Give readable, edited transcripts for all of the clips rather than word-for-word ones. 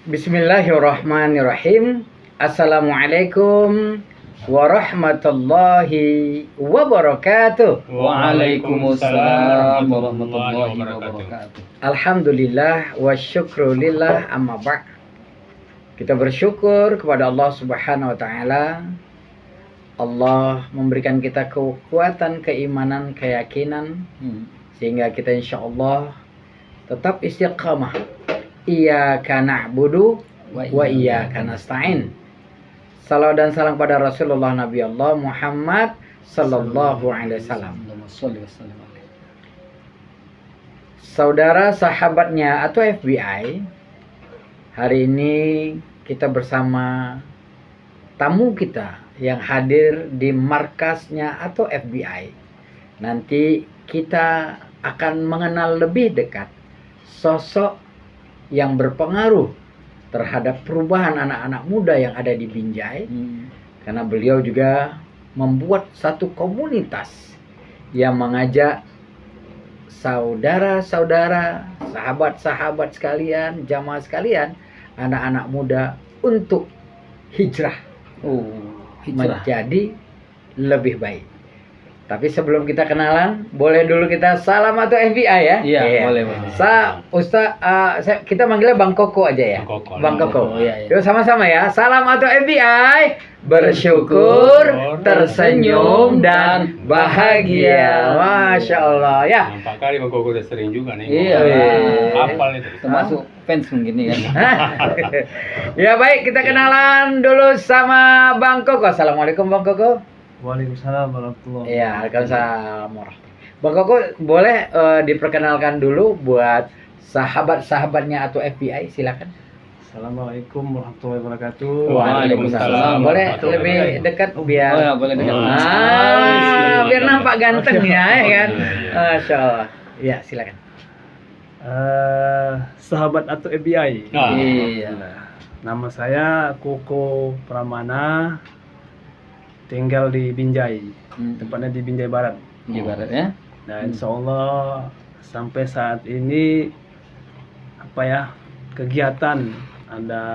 Bismillahirrahmanirrahim. Assalamualaikum warahmatullahi wabarakatuh. Waalaikumsalam warahmatullahi wabarakatuh. Alhamdulillah wa syukrulillah amma ba'd. Kita bersyukur kepada Allah Subhanahu wa taala. Allah memberikan kita kekuatan, keimanan, keyakinan sehingga kita insyaallah tetap istiqamah. Iyyaka na'budu wa iyyaka nasta'in. Salam dan salam pada Rasulullah Nabi Allah Muhammad sallallahu alaihi wasallam. Saudara sahabatnya atau FBI, hari ini kita bersama tamu kita yang hadir di markasnya atau FBI. Nanti kita akan mengenal lebih dekat sosok yang berpengaruh terhadap perubahan anak-anak muda yang ada di Binjai. Karena beliau juga membuat satu komunitas yang mengajak saudara-saudara, sahabat-sahabat sekalian, jamaah sekalian, anak-anak muda untuk hijrah, menjadi lebih baik. Tapi sebelum kita kenalan, boleh dulu kita salam atau FBI ya? Iya, boleh. Kita manggilnya Bang Koko aja ya. Bang Koko. Iya. Yuk sama-sama ya. Salam atau FBI, bersyukur, tersenyum dan bahagia. Masya Allah ya. Nampak kali Bang Koko udah sering juga nih. Iya. Hafal itu. Termasuk fans mungkin ya. Ya baik, kita kenalan dulu sama Bang Koko. Assalamualaikum Bang Koko. Waalaikumsalam warahmatullahi wabarakatuh. Ya, waalaikumsalam warahmatullahi. Bang Koko boleh diperkenalkan dulu buat sahabat-sahabatnya atau FBI, silakan. Assalamualaikum warahmatullahi wabarakatuh. Waalaikumsalam. Boleh lebih dekat biar. Oh ya, boleh dekat. Biar nampak ganteng ya kan. Masya Allah. Ya, silakan. Sahabat atau FBI. Iya. Nama saya Koko Pramana. Tinggal di Binjai. Tempatnya di Binjai Barat. Di barat ya. Nah, insya Allah sampai saat ini kegiatan ada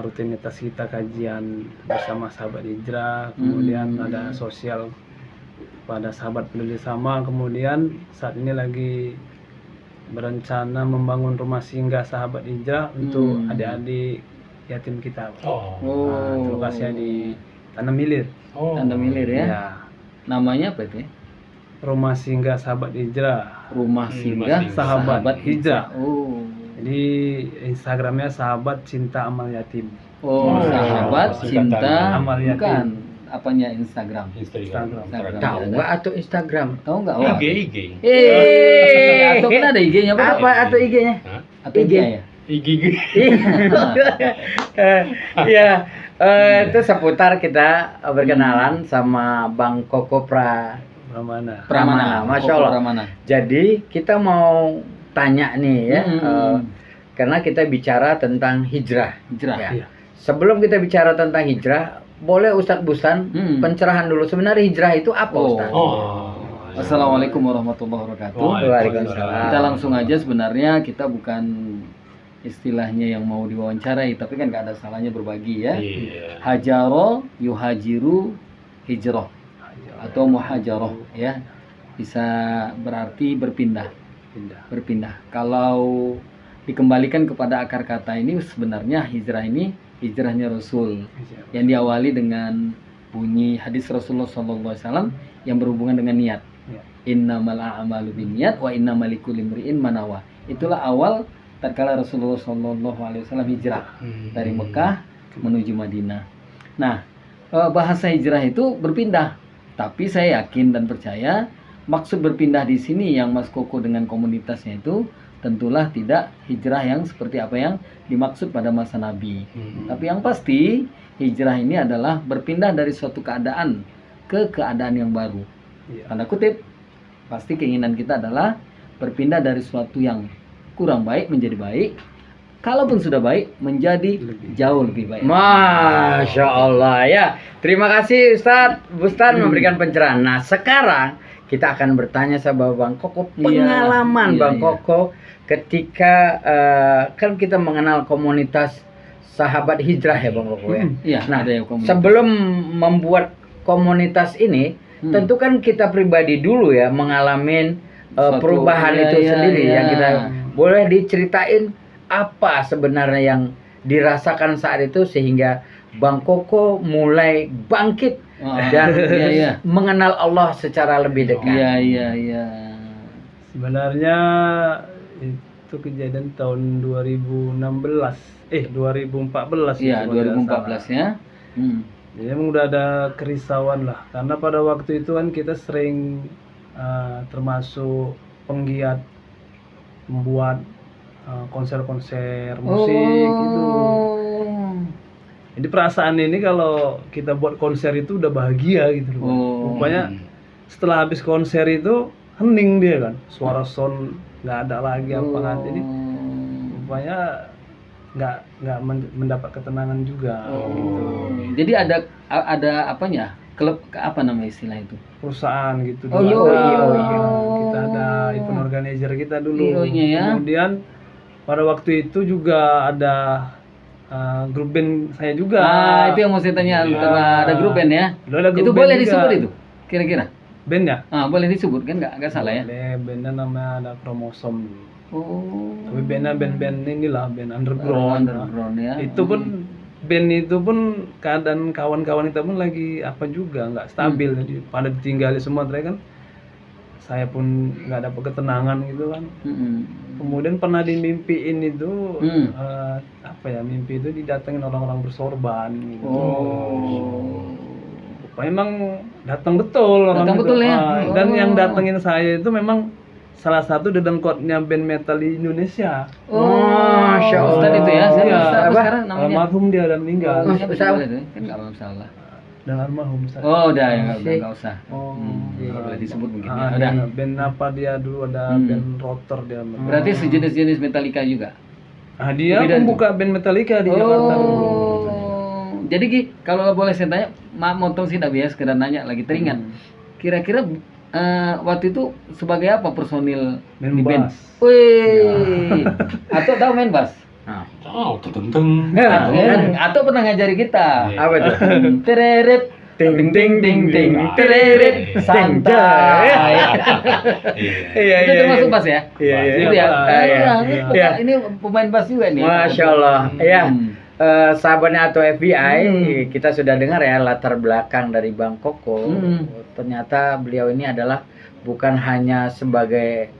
rutinitas kita kajian bersama sahabat hijrah, kemudian ada sosial pada sahabat peduli sama, kemudian saat ini lagi berencana membangun rumah singgah sahabat hijrah untuk adik-adik yatim kita. Lokasinya di Tanah Milir. Tanda milir ya. Ya. Namanya apa itu ya? Rumah singgah sahabat hijrah. Rumah singgah Sahabat hijrah. Oh. Jadi Instagramnya sahabat cinta amal yatim. Oh, sahabat cinta Amal yatim. bukan apanya Instagram. Instagram. Tahu nggak atau Instagram? Tahu nggak? IG. Atau kan ada IG-nya Apa atau IG-nya? Atau IG ya? IG. Iya, itu seputar kita berkenalan sama Bang Koko Pramana. Pramana. Masya Allah. Pramana. Jadi kita mau tanya nih ya, karena kita bicara tentang hijrah. Hijrah. Ya. Iya. Sebelum kita bicara tentang hijrah, boleh Ustadz Bustan pencerahan dulu. Sebenarnya hijrah itu apa Ustadz? Assalamualaikum warahmatullahi wabarakatuh. Waalaikumsalam. Kita langsung aja, sebenarnya kita bukan istilahnya yang mau diwawancarai, tapi kan gak ada salahnya berbagi ya. Iya. Hajaro yuhajiru hijrah atau muhajarah ya, bisa berarti berpindah. Kalau dikembalikan kepada akar kata ini, sebenarnya hijrah ini hijrahnya Rasul yang diawali dengan bunyi hadis Rasulullah SAW yang berhubungan dengan niat. Innamal a'malu binniyat wa innamal likulli imri'in ma nawa. Itulah awal tatkala Rasulullah SAW hijrah dari Mekah menuju Madinah. Nah, bahasa hijrah itu berpindah. Tapi saya yakin dan percaya maksud berpindah di sini yang Mas Koko dengan komunitasnya itu tentulah tidak hijrah yang seperti apa yang dimaksud pada masa Nabi. Tapi yang pasti hijrah ini adalah berpindah dari suatu keadaan ke keadaan yang baru. Tanda kutip, pasti keinginan kita adalah berpindah dari suatu yang kurang baik menjadi baik, kalaupun sudah baik menjadi jauh lebih baik. Masya Allah ya. Terima kasih Ustadz Bustan memberikan pencerahan. Nah sekarang kita akan bertanya sama Bang Koko Iya, pengalaman iya, Bang iya. Koko ketika kan kita mengenal komunitas sahabat hijrah ya Bang Koko ya. Iya, Nah, ada yang komunitas. sebelum membuat komunitas ini, tentu kan kita pribadi dulu ya mengalami Suatu- perubahan iya, itu iya, sendiri iya. yang kita boleh diceritain apa sebenarnya yang dirasakan saat itu sehingga Bang Koko mulai bangkit dan iya, iya. mengenal Allah secara lebih dekat. Iya, iya, iya. Sebenarnya itu kejadian tahun 2014, 2014 Iya, kalau tidak 2014 salah. ya. Hmm. Jadi emang udah ada kerisauan lah, karena pada waktu itu kan kita sering termasuk penggiat membuat konser-konser musik gitu. Jadi perasaan ini kalau kita buat konser itu udah bahagia gitu loh. Oh. Rupanya setelah habis konser itu hening dia kan, suara sound nggak ada lagi apa kan. Jadi rupanya nggak mendapat ketenangan juga gitu. Jadi ada apanya? Klub apa nama istilah itu? Perusahaan gitu Oh, dulu iya, ada. iya. Kita ada event organizer kita dulu. Iya, ya. Kemudian pada waktu itu juga ada grup band saya juga. Itu yang mau saya tanya. Iya. Ada grup band ya? Dulu ada grup Itu band boleh juga. disebut itu? Kira-kira? Bandnya? Boleh disebut kan? Nggak salah ya? Boleh, bandnya namanya ada Kromosom. Oh. Tapi bandnya band-band inilah, band underground. Underground ya. Itu pun band itu pun keadaan kawan-kawan kita pun lagi apa juga nggak stabil, jadi pada ditinggali semua mereka kan. Saya pun nggak dapat ketenangan gitu kan. Kemudian pernah dimimpiin itu apa ya, mimpi itu didatengin orang-orang bersorban gitu. Memang datang betul orang Datang itu. betul ya? Dan yang datengin saya itu memang salah satu dedengkotnya band metal di Indonesia. Masya Allah. Ustaz itu ya? Siapa Iya. Ustaz apa Apa? sekarang namanya? Almarhum dia dan meninggal. Siapa Ustaz? boleh tuh? Kan nggak masalah. Dan almarhum saya. Oh, udah ya, nggak usah. iya. Nggak boleh disebut mungkin. Ah, Ya, udah. dia band apa dia dulu ada band rotor dia. Berarti sejenis-jenis Metallica juga. Ah, dia Beda itu. membuka band Metallica di Jakarta dulu. Jadi Ki, kalau boleh saya tanya, motong sih tapi ya sekedar nanya lagi teringat. Kira-kira waktu itu sebagai apa personil Main di band? bass. Wih, atau tahu main bass? Oh, tetenteng. Atau pernah ngajari kita? Apa itu? Tereret, Ting ting ting ting tereret santai. Iya Itu termasuk bass ya? Iya iya. Itu ya? Iya, iya. Ini pemain bass juga nih. Masya Allah. Ya. Hmm. Sahabatnya atau FBI, kita sudah dengar ya latar belakang dari Bang Koko. Ternyata beliau ini adalah bukan hanya sebagai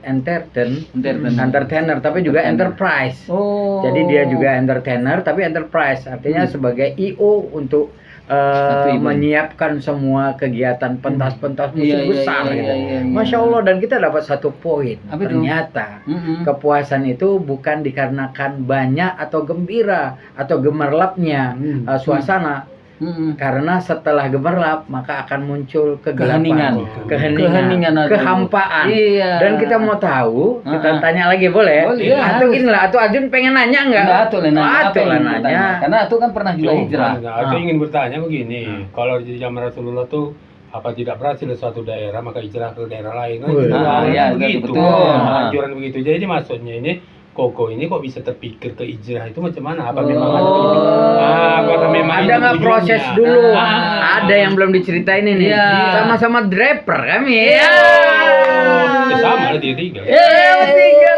entertainer, tapi juga enterprise. Oh. Jadi dia juga entertainer, tapi enterprise artinya sebagai IO untuk Satu event. menyiapkan semua kegiatan pentas-pentas musik Iya, iya, besar iya, gitu. iya, iya. Masya Allah, dan kita dapat satu poin. Apa itu? Ternyata Mm-mm. kepuasan itu bukan dikarenakan banyak atau gembira atau gemerlapnya suasana, Mm-mm. karena setelah gemerlap maka akan muncul Keheningan. kegelapan, Keheningan ada. kehampaan. Iya. Dan kita mau tahu, kita tanya lagi boleh? Boleh, ya, Atau harus. gini lah, atau Arjun pengen nanya nggak? Enggak, Atul yang nanya. Apa Atul yang lah ingin nanya. bertanya? Karena Atul kan pernah juga hijrah. Aku ingin bertanya begini, kalau di zaman Rasulullah tuh apa tidak berhasil di suatu daerah maka hijrah ke daerah lain kan? Wih. Itu Iya, begitu. betul. Anjuran begitu. Jadi maksudnya ini Koko ini kok bisa terpikir ke hijrah itu macam mana? Apa memang apakah memang Ada itu nggak tujuannya? proses dulu? Ah. Ada yang belum diceritain ini. Iya. Sama-sama draper kami. Iya. Ya, sama lah dia tiga. Tiga.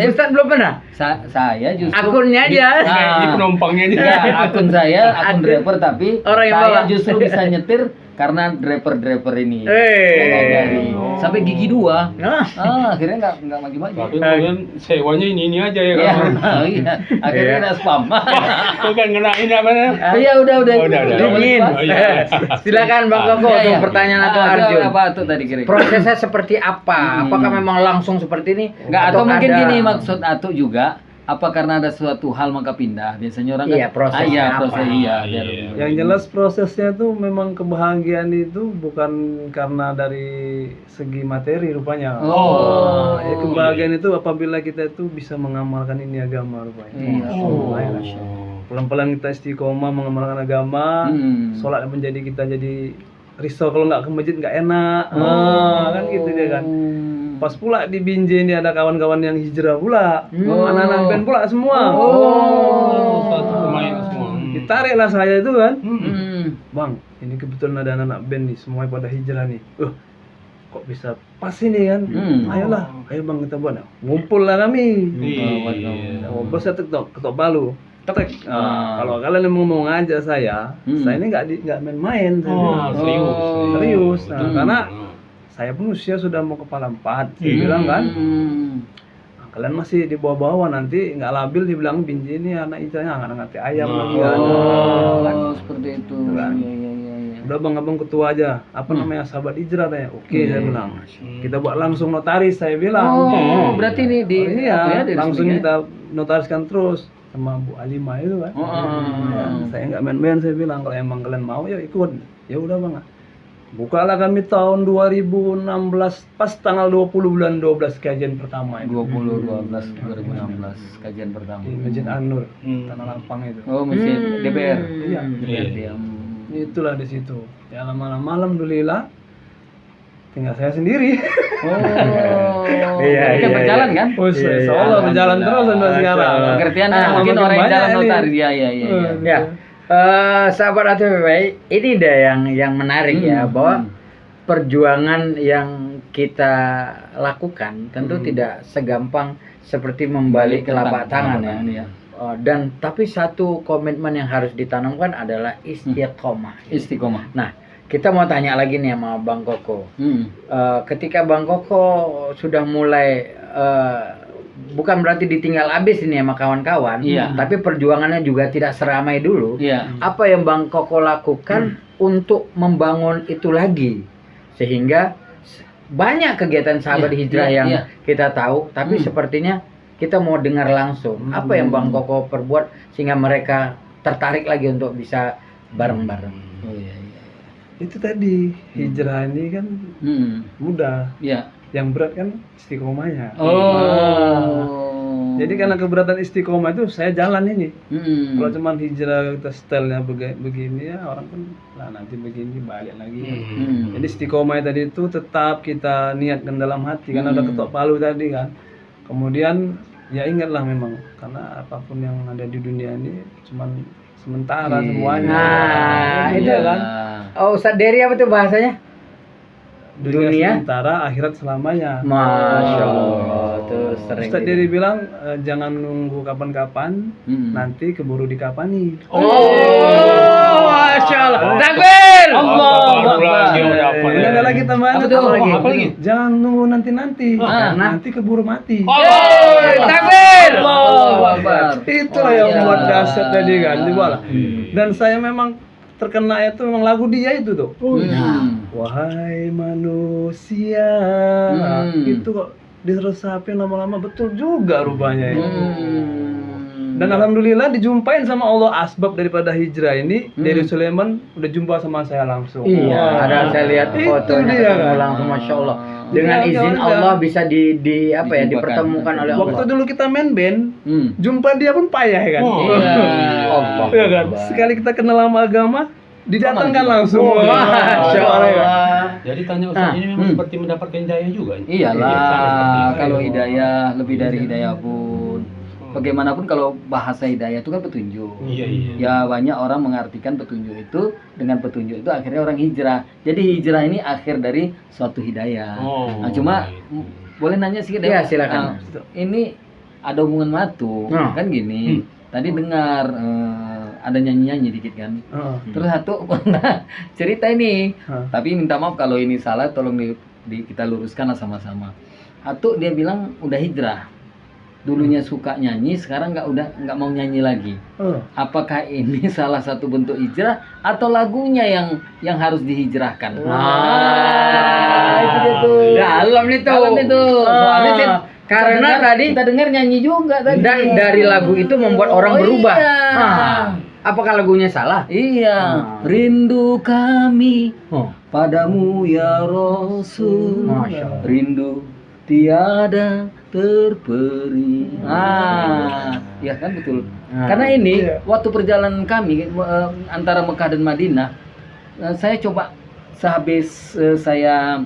Ustaz belum pernah? Saya justru Akunnya aja. Ini penumpangnya aja. Ya, akun saya akun Akun. driver tapi Orang yang saya bawa. justru bisa nyetir karena driver ini. Eh. Ngajari. Sampai gigi 2. Nah. Akhirnya nggak maju-maju. Tapi kemudian sewanya ini aja ya Iya, kan? iya. Akhirnya kena spam. Bukan kenain apa namanya? Iya, udah. Oh, udah. Dingin. Oh, iya. Silakan Bang Koko Iya, untuk iya. pertanyaan atau Arjun. Apa tuh tadi kira-kira? Prosesnya seperti apa? Apakah memang langsung seperti ini? Enggak, atau mungkin ada- gini maksud Atu juga, apa karena ada suatu hal maka pindah? Biasanya orang kan Iya, prosesnya iya, apa? proses iya. Iya. biar- Yang jelas prosesnya tuh memang kebahagiaan itu bukan karena dari segi materi rupanya. Oh. Ya, kebahagiaan itu apabila kita itu bisa mengamalkan ini agama rupanya. Iya. Pelan-pelan kita istiqomah mengamalkan agama, Hmm. sholat menjadi kita jadi risau kalau nggak ke masjid nggak enak. Kan gitu dia kan. Pas pula di Binjai ini ada kawan-kawan yang hijrah pula. Anak-anak band pula semua. Satu pemain semua. Ditariklah saya itu kan. Hmm. Bang, ini kebetulan ada anak band nih, semuanya pada hijrah nih. Kok bisa pas ini kan? Ayolah, ayo bang kita buat. Ngumpul lah kami. Ngobrol saya ketok palu. Tek. Kalau kalian mau ngajak saya ini nggak main-main. Saya bilang. Serius. Nah, karena saya pun usia sudah mau kepala 4. Saya bilang kan. Nah, kalian masih di bawah-bawah, nanti nggak labil dibilang Binjai ini anak hijrahnya nggak ngerti ayam lagi kan. Seperti itu. Kan? Udah bang abang ketua aja, apa namanya sahabat hijrah tanya. Oke, saya bilang kita buat langsung notaris, saya bilang. Berarti ini iya, langsung kita notariskan terus sama Bu Alima itu kan. Saya nggak main-main, saya bilang kalau emang kalian mau ya ikut. Ya udah bang. Bukalah kami tahun 2016 pas tanggal 20 bulan 12 kajian pertama itu. 2016 kajian pertama. Di Masjid An-Nur, Tanah Lapang itu. Oh, Masjid DPR. Iya. Itulah di situ. Ya lama-lama alhamdulillah tinggal saya sendiri. Iya, berjalan kan? Seolah berjalan terus sampai sekarang. Pengertiannya mungkin orang yang jalan notaris. Iya. Ya. Sahabat ATVBI, ini deh yang menarik ya, bahwa perjuangan yang kita lakukan tentu tidak segampang seperti membalik telapak tangan ya. Dan tapi satu komitmen yang harus ditanamkan adalah istiqomah. Nah, kita mau tanya lagi nih sama Bang Koko. Ketika Bang Koko sudah mulai bukan berarti ditinggal habis ini sama kawan-kawan, tapi perjuangannya juga tidak seramai dulu. Apa yang Bang Koko lakukan untuk membangun itu lagi, sehingga banyak kegiatan sahabat hijrah yang kita tahu, tapi sepertinya kita mau dengar langsung apa yang Bang Koko perbuat sehingga mereka tertarik lagi untuk bisa bareng-bareng. Itu tadi hijrah ini kan mudah. Yang berat kan istiqomahnya. Jadi karena keberatan istiqomah itu saya jalan ini. Kalau cuma hijrah kita stylenya begini ya orang pun lah nanti begini balik lagi. Jadi istiqomah tadi itu tetap kita niatkan dalam hati karena ada ketok palu tadi kan. Kemudian ya ingatlah memang karena apapun yang ada di dunia ini cuma sementara semuanya. Nah, itu kan. Ustadz Dery apa tuh bahasanya? Dunia sementara, akhirat selamanya. Masya Allah, tuh sering. Ustadz Dery bilang jangan nunggu kapan-kapan, nanti keburu dikapani. Masya Allah. Takbir. Ini ada lagi tambahan. Apa lagi? Jangan nunggu nanti, nanti keburu mati. Takbir. Itulah yang membuat dahsyat tadi kan, dibalah. Dan saya memang terkena itu memang lagu dia itu tuh. Wahai manusia, itu kok diresapin lama-lama betul juga rupanya ya. Dan alhamdulillah dijumpain sama Allah asbab daripada hijrah ini. Dari Sulaiman udah jumpa sama saya langsung. Iya, ada saya lihat fotonya langsung, Masya Allah. Dengan izin Allah bisa dipertemukan oleh Allah. Waktu dulu kita main band, jumpa dia pun payah kan. Iya kan. Sekali kita kenal sama agama, didatangkan langsung. Masya Allah. Jadi tanya Ustaz ini memang seperti mendapatkan hidayah juga. Iyalah, kalau hidayah lebih dari hidayah pun. Bagaimanapun kalau bahasa hidayah itu kan petunjuk. Ya banyak orang mengartikan petunjuk itu dengan petunjuk itu akhirnya orang hijrah. Jadi hijrah ini akhir dari suatu hidayah. Nah, cuma boleh nanya sedikit ya? Silakan. Ini ada hubungan matu kan gini. Tadi dengar ada nyanyi-nyanyi dikit kan. Terus satu cerita ini. Tapi minta maaf kalau ini salah, tolong kita luruskan lah sama-sama. Satu dia bilang udah hijrah. Dulunya suka nyanyi, sekarang nggak mau nyanyi lagi. Apakah ini salah satu bentuk hijrah atau lagunya yang harus dihijrahkan? Itu dia tuh. Dalam itu. Soalnya karena tadi kita dengar nyanyi juga tadi. Dan dari lagu itu membuat orang berubah. Apakah lagunya salah? Iya. Rindu kami padamu ya Rasul. Rindu tiada terperi. Ya kan betul. Karena ini waktu perjalanan kami antara Mekah dan Madinah, saya coba sehabis saya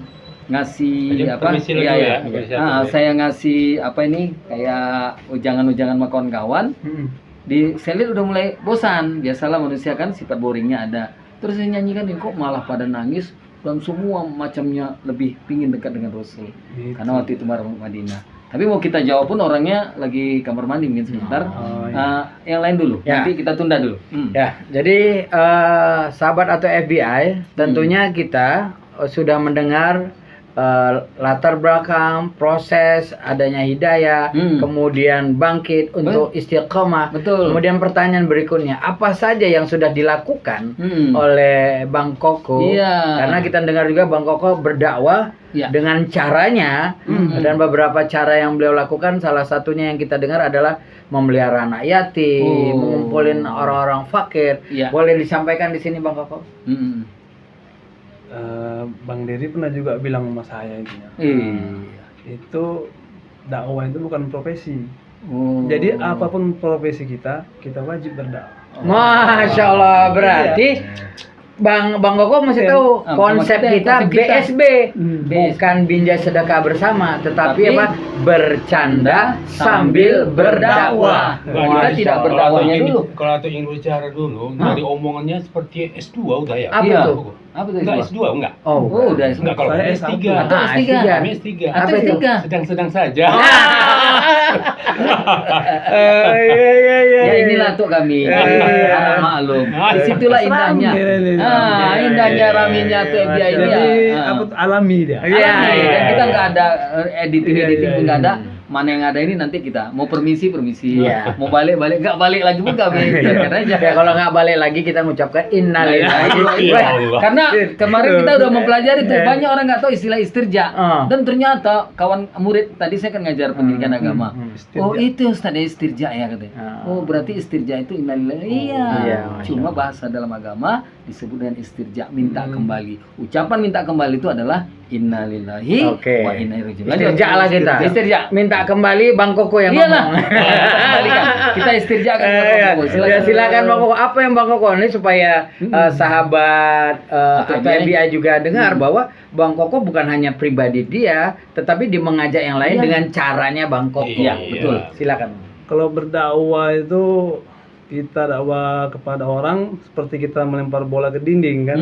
ngasih Jadi, permisi dulu ya, permisi dulu ya. saya ngasih apa ini kayak ujangan-ujangan sama kawan-kawan, di selit udah mulai bosan. Biasalah manusia kan sifat boringnya ada. Terus saya nyanyikan ini kok malah pada nangis dan semua macamnya lebih pingin dekat dengan Rasul. Gitu. Karena waktu itu marah Madinah. Tapi mau kita jawab pun orangnya lagi kamar mandi mungkin sebentar. Yang lain dulu. Ya. Nanti kita tunda dulu. Ya, jadi sahabat atau FBI, tentunya kita sudah mendengar latar belakang proses adanya hidayah, kemudian bangkit untuk istiqomah. Betul. Kemudian pertanyaan berikutnya, apa saja yang sudah dilakukan oleh Bang Koko? Iya. Karena kita dengar juga Bang Koko berdakwah dengan caranya, dan beberapa cara yang beliau lakukan, salah satunya yang kita dengar adalah memelihara anak yatim, mengumpulin orang-orang fakir. Boleh disampaikan di sini Bang Koko? Bang Dery pernah juga bilang sama saya intinya. Itu dakwah itu bukan profesi. Jadi apapun profesi kita wajib berdakwah. Masya Allah, berarti Bang Koko masih tahu konsep kita BSB, bukan binjai sedekah bersama, tetapi apa? Bercanda sambil berdakwah. Kita tidak berdakwahnya dulu. Kalau ingin bicara dulu, dari omongannya seperti S2 udah ya. Apa tuh? Apa tuh? Enggak S2 enggak? Oh, udah. Enggak, kalau Saya S3. Atau S3. Kami S3. Atau S3. Sedang-sedang saja. Ya inilah tuh kami. Maklum. Disitulah indahnya. Indahnya raminya tuh FBI ini ya. Jadi apa tuh, alami dia. Alami. Dan kita nggak ada editing pun nggak ada. Mana yang ada ini nanti kita mau permisi, mau balik nggak balik lagi pun kami biarkan aja. Ya kalau nggak balik lagi kita mengucapkan innalillahi. Karena kemarin kita udah mempelajari tuh, banyak orang nggak tahu istilah istirja. Dan ternyata kawan murid tadi saya kan ngajar pendidikan agama. Oh itu Ustaz istirja ya katanya. Oh berarti istirja itu innalillahi. Iya. Cuma bahasa dalam agama disebut dengan istirja, minta kembali. Ucapan minta kembali itu adalah innalillahi wa inna ilaihi raji'un. Istirja lah kita. Istirja. Minta kembali Bang Koko yang ngomong. Kembalikan. Kita istirjakan Bang Koko. Silakan Bang Koko. Apa yang Bang Koko ini supaya sahabat atau FBI juga dengar bahwa Bang Koko bukan hanya pribadi dia, tetapi dia mengajak yang lain dengan caranya Bang Koko. Iya, betul. Silakan. Kalau berdakwah itu kita dakwah kepada orang seperti kita melempar bola ke dinding kan.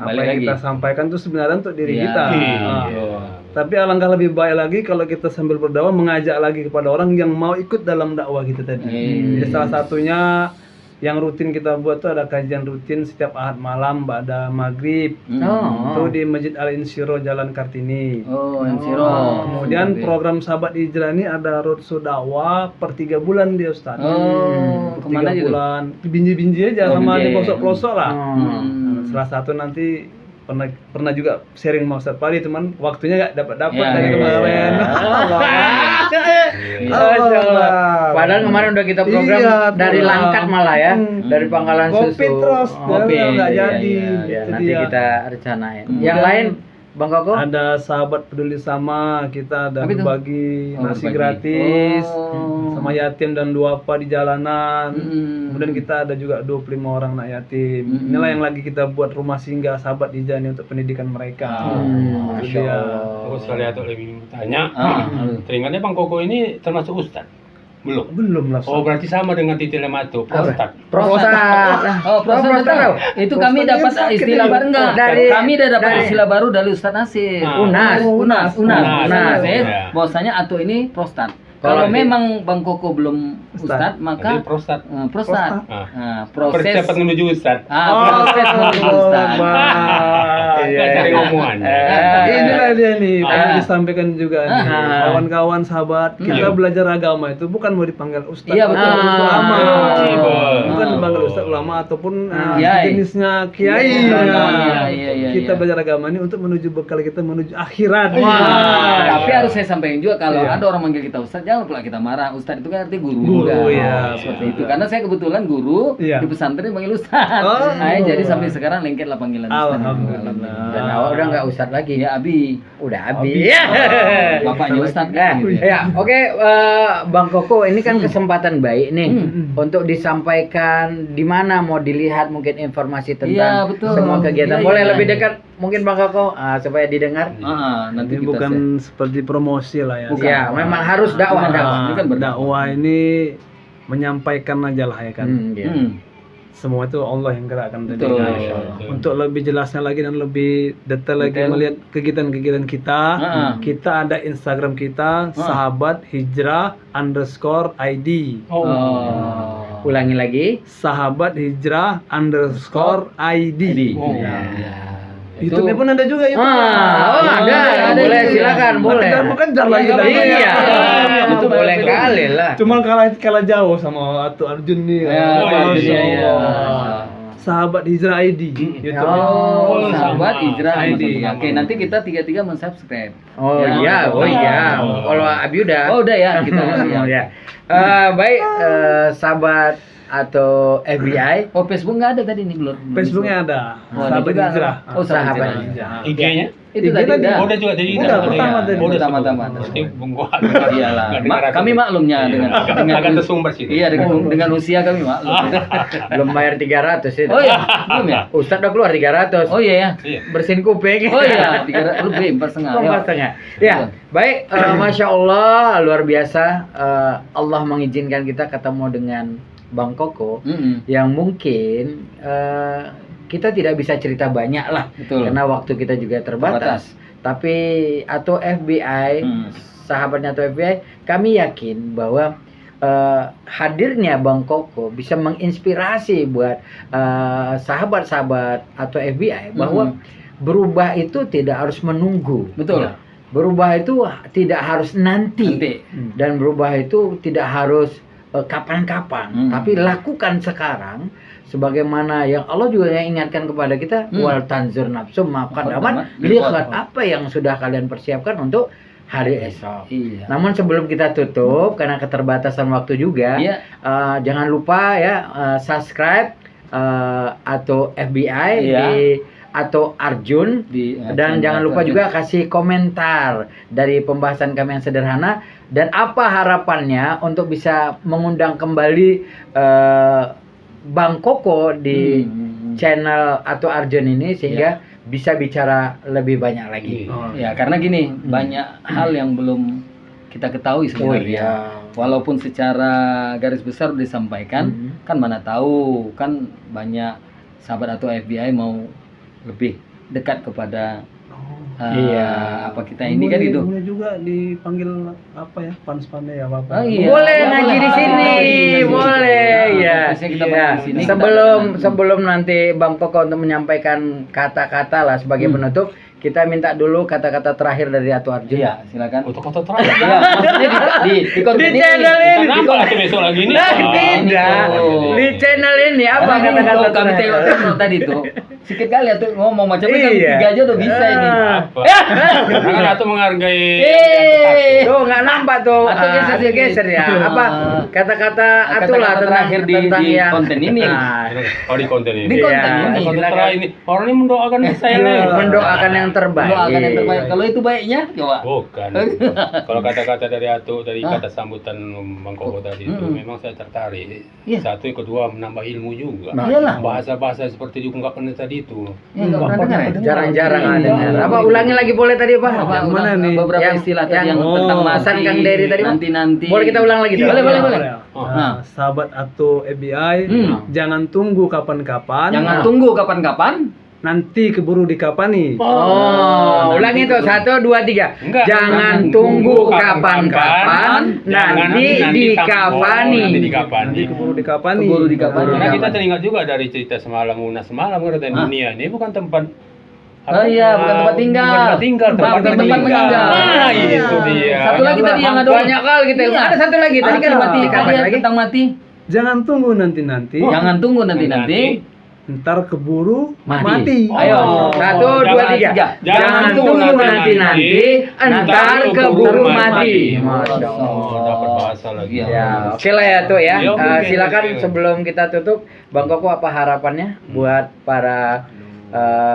Apa yang kita sampaikan itu sebenarnya untuk diri kita. Tapi alangkah lebih baik lagi kalau kita sambil berdakwah mengajak lagi kepada orang yang mau ikut dalam dakwah kita tadi. Jadi salah satunya yang rutin kita buat tuh ada kajian rutin setiap Ahad malam ba'da maghrib. Itu di Masjid Al-Insyiro Jalan Kartini. Insyiro. Kemudian program Sahabat Hijrah ini ada roadshow dakwah per 3 bulan dia Ustaz. Kemana 3 bulan. Binji-binji aja sama di pelosok-pelosok lah. Salah satu nanti pernah juga sharing sama Ustaz Pali, cuman waktunya nggak dapat dari kemarin. Padahal kemarin udah kita program dari Langkat malah ya, dari Pangkalan Susu. Kopi terus, nggak jadi. Nanti kita rencanain. Yang lain Bang Koko? Ada sahabat peduli sama, kita ada berbagi nasi gratis sama yatim dan duafa di jalanan. Kemudian kita ada juga 25 orang anak yatim. Inilah yang lagi kita buat rumah singgah sahabat di Jani untuk pendidikan mereka. Masya Allah. Terus sekali atau lebih tanya, teringatnya Bang Koko ini termasuk Ustadz? Belum lah. Oh berarti sama dengan Titi Lemato, prostat. Prostat. Itu kami dapat istilah baru enggak? Kami udah dapat istilah baru dari Ustaz Nasir. Unas. Bahwasanya atau ini prostat. Kalau memang Bang Koko belum Ustadz, maka prostat. Proses persiapan menuju Ustadz. Proses menuju Ustadz. Cari omongannya. Inilah dia nih, yang disampaikan juga nih. Kawan-kawan sahabat, kita belajar agama itu bukan mau dipanggil Ustadz. Iya betul. Ulama. Bukan dipanggil Ustadz ulama ataupun jenisnya kiai. Kita belajar agama ini untuk menuju bekal kita menuju akhirat. Tapi harus saya sampaikan juga kalau ada orang manggil kita Ustadz, jangan pula kita marah. Ustadz itu kan arti guru juga. Seperti itu. Karena saya kebetulan guru di pesantren panggil Ustadz. Jadi sampai sekarang lengket lah panggilan Ustadz. Alhamdulillah. Dan awak udah nggak Ustadz lagi. Ya Abi. Udah Abi. Ya. Bapaknya Ustadz Ya, gitu ya. ya, oke, Bang Koko, ini kan kesempatan baik nih untuk disampaikan di mana mau dilihat mungkin informasi Iya, tentang betul. semua kegiatan. Iya, Boleh iya. lebih dekat mungkin Bang Koko supaya didengar. Nanti Ini kita bukan seperti promosi lah ya. Bukan. Ya, memang harus dakwah. Ini kan berdakwah. Dakwah ini menyampaikan aja lah ya kan. Iya. Semua itu Allah yang gerakkan tadi. Betul. Untuk lebih jelasnya lagi dan lebih detail lagi Detail. melihat kegiatan-kegiatan kita, kita ada Instagram kita sahabat hijrah _ID. Oh. Ulangi lagi. Sahabat hijrah _ID. Iya. YouTube-nya pun ada juga ya. Ada. Boleh, silakan, boleh. Bukan jalan lagi. Iya. Itu boleh kali lah. Cuma kalah jauh sama Atu Arjun nih. Iya. Sahabat Hijrah ID. YouTube. Oh, Sahabat Hijrah ID. Oke, nanti kita tiga-tiga men-subscribe. Oh iya, Kalau Abi udah. Oh, udah ya, kita ya. Baik, sahabat atau FBI. Oh, Facebook nggak ada tadi nih, belum. Facebooknya ada. Oh, Sahabat juga. Hijrah. Oh, Sahabat Hijrah. IG-nya? Itu IG tadi tadi. udah. Udah juga jadi Udah, pertama tadi. Oh, pertama-tama. Berarti bungkuan. Iyalah. Kami maklumnya dengan agak tersumber sih. Iya, dengan usia kami maklum. Belum bayar 300 itu. Oh iya, belum ya? Ustadz udah keluar 300. Oh iya ya. Iya. Bersihin kuping. Oh iya, 300 lebih 4,5. Oh, setengah. Ya, baik. Masya Allah, luar biasa. Allah mengizinkan kita ketemu dengan Bang Koko yang mungkin kita tidak bisa cerita banyak lah. Betul. Karena waktu kita juga terbatas. Tapi atau FBI, sahabatnya atau FBI, kami yakin bahwa hadirnya Bang Koko bisa menginspirasi buat sahabat-sahabat atau FBI bahwa berubah itu tidak harus menunggu. Betul. Berubah itu tidak harus nanti. Dan berubah itu tidak harus kapan-kapan, tapi lakukan sekarang sebagaimana yang Allah juga yang ingatkan kepada kita, wal tanzur nafsum ma qaddamat, lihat apa yang sudah kalian persiapkan untuk hari esok. Iya. Namun sebelum kita tutup karena keterbatasan waktu juga, jangan lupa ya subscribe atau FBI di atau Arjun dan jangan lupa juga kasih komentar dari pembahasan kami yang sederhana dan apa harapannya untuk bisa mengundang kembali Bang Koko di channel atau Arjun ini sehingga bisa bicara lebih banyak lagi. Ya, karena gini, banyak hal yang belum kita ketahui sebenarnya. Walaupun secara garis besar disampaikan, kan mana tahu kan banyak sahabat atau FBI mau lebih dekat kepada apa kita ini kan itu. Boleh juga dipanggil apa ya, pandai ya apa. Boleh ngaji di sini, boleh ya. Sebelum nanti Bang Koko untuk menyampaikan kata-kata lah sebagai penutup, kita minta dulu kata-kata terakhir dari Atu Arjun. Iya, silakan. Untuk kata terakhir. Ya, di konten di ini. channel ini. Kenapa aku besok lagi ini? Tidak. Di channel ini apa kata-kata kami terakhir? tengok tadi tuh. Sikit kali tuh ngomong macam kan 3 aja udah bisa ini. Jangan Atu menghargai. Tuh nggak nampak tuh. Atau Geser ya. Apa kata-kata Atu lah terakhir di yang konten ini. Oh, di konten ini. Di konten ini. Konten terakhir ini. Orang ini mendoakan saya nih. Mendoakan yang terbaik. Doakan yang terbaik. Kalau itu baiknya, coba. Bukan. Kalau kata-kata dari Atu, dari kata sambutan Bang Koko tadi itu memang saya tertarik. Satu, yang kedua menambah ilmu juga. Iyalah. Bahasa-bahasa seperti juga nggak pernah tadi itu. Ya, nggak pernah dengar ya? Jarang-jarang dengar. Apa ulangi lagi boleh tadi apa? Apa mana nih? beberapa istilah tadi yang tentang pesan mati, Kang Dery tadi, nanti. Boleh kita ulang lagi? Boleh. Sahabat atau FBI, jangan tunggu kapan-kapan. Jangan tunggu kapan-kapan. Nanti keburu dikapani. Ulangi tuh 1, 2, 3. Enggak. Jangan tunggu kapan-kapan, nanti dikapani. Nanti keburu dikapani. Karena kita teringat juga dari cerita semalam dan dunia ini bukan tempat Oh iya, bukan tempat tinggal. Bukan tempat tinggal, tempat meninggal. Nah, itu dia. Satu lagi tadi yang ada. Banyak kali kita. Ada satu lagi tadi kan mati. Tadi tentang mati. Jangan tunggu nanti-nanti. Jangan tunggu nanti-nanti. Ntar keburu mati. Ayo, 1, 2, 3. Jangan tunggu nanti, ntar keburu mati. Masya Allah, dapat bahasa lagi. Ya, oke lah ya tuh ya. Silakan sebelum kita tutup, Bang Koko apa harapannya buat para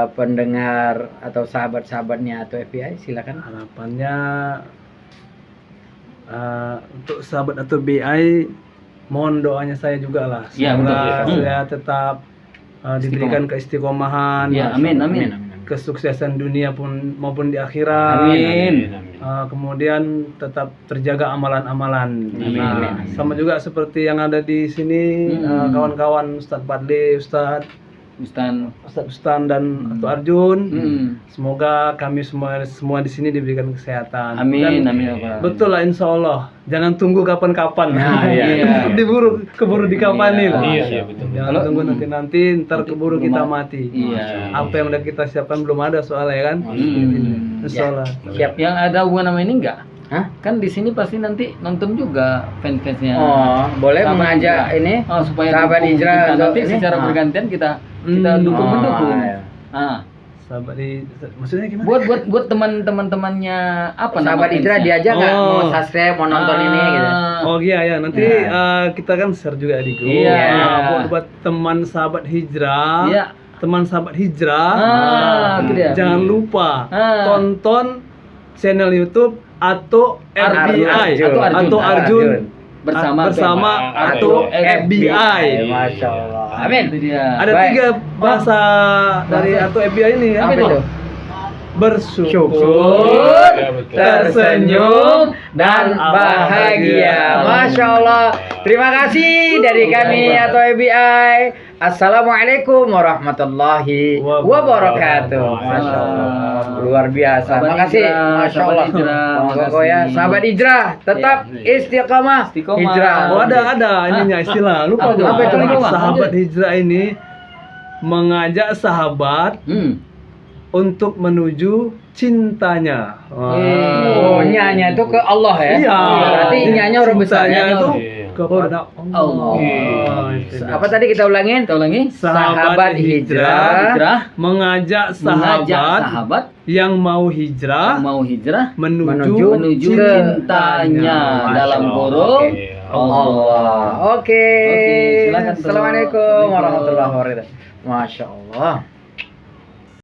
pendengar atau sahabat-sahabatnya atau FBI, silakan. Harapannya untuk sahabat atau BI, mohon doanya saya juga lah. Ya, Semoga betul. saya tetap diberikan keistiqomahan, Ya, amin, amin. kesuksesan dunia pun maupun di akhirat. Amin. Kemudian tetap terjaga amalan-amalan. Amin, Nah, amin. sama juga seperti yang ada di sini, kawan-kawan Ustadz Padli, Ustadz Ustan dan Atu Arjun. Semoga kami semua di sini diberikan kesehatan. Amin, Dan amin ya Pak. betul lah, insya Allah. Jangan tunggu kapan-kapan. Nah, iya. keburu dikapanin. Iya, betul. Jangan Kalau- tunggu nanti ntar keburu kita mati. Iya. Apa yang udah kita siapkan belum ada soalnya kan. Insya Allah. Siap. Yang ada hubungan sama ini enggak? Hah? Kan di sini pasti nanti nonton juga fans-fansnya. Oh, boleh Sahabat mengajak Hijrah. ini Supaya sahabat dukung Hijrah kita. untuk Nanti ini. secara bergantian kita dukung Oh, mendukung. iya. Sahabat maksudnya gimana? Buat teman-temannya apa Sahabat nama Hijrah fansnya? diajak nggak Oh. mau subscribe, mau nonton ini gitu. Oh iya ya, nanti Ya. kita kan share juga di grup. Iya. Buat teman sahabat hijrah, Iya. teman sahabat hijrah, Itu dia. jangan lupa Ah. tonton channel YouTube atau FBI Atau Arjun bersama atau FBI. Masya Allah. Amin. Itu dia. Ada Baik. 3 bahasa dari atau FBI ini ya. Apa itu? Bersyukur, Ya, betul. tersenyum dan bahagia. Masya Allah. Terima kasih dari kami atau FBI. Assalamualaikum warahmatullahi wabarakatuh. Masya Allah. Luar biasa. Sahabat Makasih. Hijrah, Masya sahabat Allah. Hijrah, Monggo ya. makasih. Sahabat Hijrah tetap istiqamah. Istiqomah. Hijrah. Oh ada ininya istilah. Lupa Apa gua. tuh? Apa itu? Sahabat hijrah ini mengajak sahabat untuk menuju cintanya. Oh, nyanya itu ke Allah ya? Iya. Berarti nyanya orang besar. Cintanya itu Iya. kepada Allah. Allah. Itu dia. Apa tadi kita ulangin? Kita ulangi. Sahabat hijrah Hijrah mengajak mengajak sahabat sahabat yang mau hijrah yang mau hijrah Menuju menuju ke cintanya dalam kurung Oke. Allah. Oke. Oke, silakan, Bro. Assalamualaikum warahmatullahi wabarakatuh. Masya Allah.